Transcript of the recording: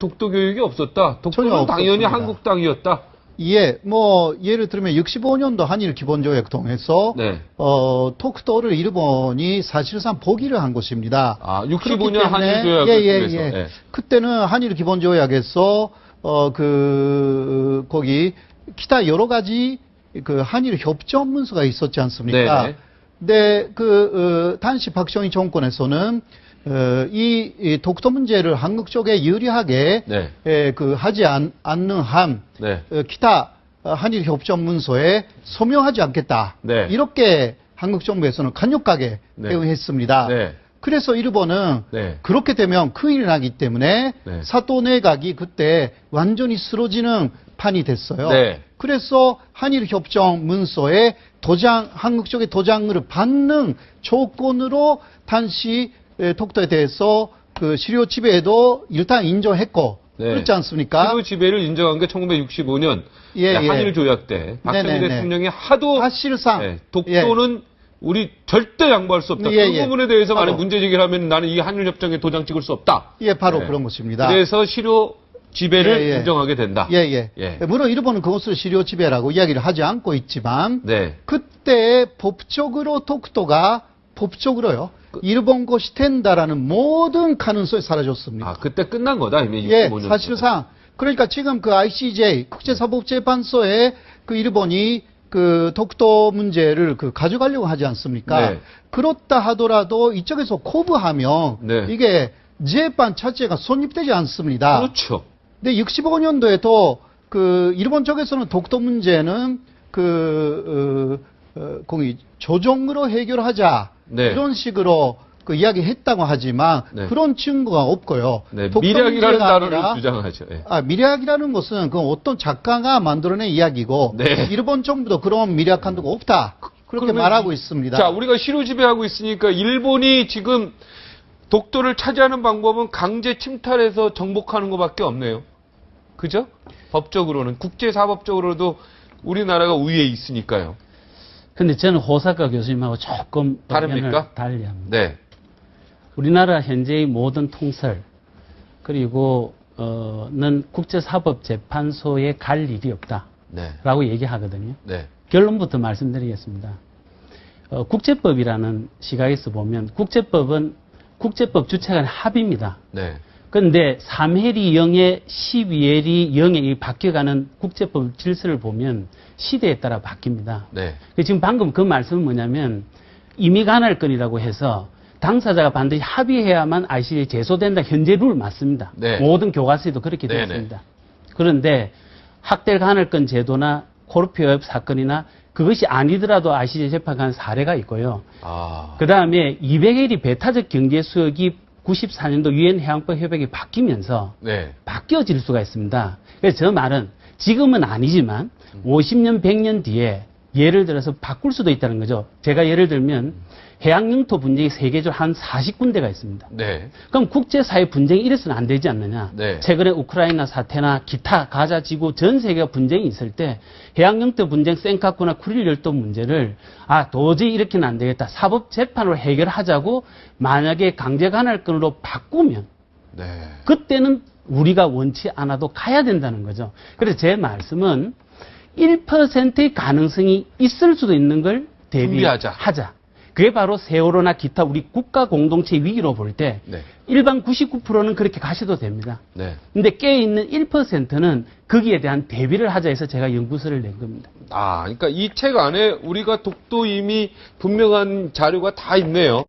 독도 교육이 없었다. 독도는 전혀 당연히 없었습니다. 한국 땅이었다. 예, 뭐 예를 들면 65년도 한일 기본조약 통해서 네. 독도를 일본이 사실상 포기를 한 것입니다. 아, 그렇기 65년 때문에 한일 조약을 통해서. 예. 그때는 한일 기본조약에서 거기 기타 여러 가지 그 한일 협정 문서가 있었지 않습니까? 네네. 근데 당시 박정희 정권에서는 이 독도 문제를 한국 쪽에 유리하게 네. 하지 않는 한 네. 기타 한일 협정 문서에 서명하지 않겠다. 네. 이렇게 한국 정부에서는 강력하게 네. 대응했습니다. 네. 그래서 일본은 네. 그렇게 되면 큰일이 나기 때문에 네. 사또 내각이 그때 완전히 쓰러지는 판이 됐어요. 네. 그래서 한일 협정 문서에 한국 쪽의 도장을 받는 조건으로 당시 독도에 대해서 그 실효 지배도 일단 인정했고 네. 그렇지 않습니까? 실효 지배를 인정한 게 1965년 예, 예. 한일 조약 때 박정희 네네네. 대통령이 하도 사실상 독도는 우리 절대 양보할 수 없다. 예, 그 예. 부분에 대해서 바로. 만약 문제 제기를 하면 나는 이 한일 협정에 도장 찍을 수 없다. 예, 바로 네. 그런 것입니다. 그래서 실효 지배를 예, 예. 인정하게 된다. 예, 예. 예. 물론 일본은 그것을 실효 지배라고 이야기를 하지 않고 있지만 네. 그때 법적으로 독도가 법적으로요. 일본 것이 된다라는 모든 가능성이 사라졌습니다. 아, 그때 끝난 거다. 이미 예, 65년. 사실상 그러니까 지금 그 ICJ 국제사법재판소에 그 일본이 그 독도 문제를 가져가려고 하지 않습니까? 네. 그렇다 하더라도 이쪽에서 거부하면 네. 이게 재판 자체가 성립되지 않습니다. 그렇죠. 근데 65년도에도 그 일본 쪽에서는 독도 문제는 거기 조정으로 해결하자 네. 이런 식으로 그 이야기했다고 하지만 네. 그런 증거가 없고요. 네. 독도 미략이라는 문제가 단어를 아니라 주장하죠. 예. 미략이라는 것은 그 어떤 작가가 만들어낸 이야기고 네. 일본 정부도 그런 미략한 데가 없다. 그렇게 그러면 말하고 있습니다. 자, 우리가 실효 지배하고 있으니까 일본이 지금 독도를 차지하는 방법은 강제 침탈해서 정복하는 것밖에 없네요. 그죠? 법적으로는 국제사법적으로도 우리나라가 우위에 있으니까요. 근데 저는 호사카 교수님하고 조금 다릅니까? 의견을 달리합니다. 네. 우리나라 현재의 모든 통설 그리고 는 국제사법재판소에 갈 일이 없다라고 네. 얘기하거든요. 네. 결론부터 말씀드리겠습니다. 국제법이라는 시각에서 보면 국제법은 국제법 주체 간의 합의입니다. 네. 그런데 3헬이 0에 12헬이 0에 바뀌어가는 국제법 질서를 보면 시대에 따라 바뀝니다. 네. 지금 방금 그 말씀은 뭐냐면 임의간할건이라고 해서 당사자가 반드시 합의해야만 ICJ에 제소된다. 현재 룰 맞습니다. 네. 모든 교과서에도 그렇게 되어 네네. 있습니다. 그런데 학대 간할건 제도나 코르피오협 사건이나 그것이 아니더라도 ICJ 재판하는 사례가 있고요. 아. 그 다음에 200일이 배타적 경제 수역이 94년도 유엔 해양법 협약이 바뀌면서 네. 바뀌어질 수가 있습니다. 그래서 저 말은 지금은 아니지만 50년, 100년 뒤에 예를 들어서 바꿀 수도 있다는 거죠. 제가 예를 들면 해양 영토 분쟁이 세계적으로 한 40군데가 있습니다. 네. 그럼 국제사회 분쟁이 이래서는 안 되지 않느냐. 네. 최근에 우크라이나 사태나 기타 가자 지구 전 세계가 분쟁이 있을 때 해양 영토 분쟁 센카쿠나 쿠릴 열도 문제를 도저히 이렇게는 안 되겠다. 사법재판으로 해결하자고 만약에 강제 간할건으로 바꾸면 네. 그때는 우리가 원치 않아도 가야 된다는 거죠. 그래서 제 말씀은 1%의 가능성이 있을 수도 있는 걸 준비하자. 대비하자. 그게 바로 세월호나 기타 우리 국가 공동체 위기로 볼 때 네. 일반 99%는 그렇게 가셔도 됩니다. 네. 근데 깨어있는 1%는 거기에 대한 대비를 하자 해서 제가 연구서를 낸 겁니다. 아, 그러니까 이 책 안에 우리가 독도 이미 분명한 자료가 다 있네요.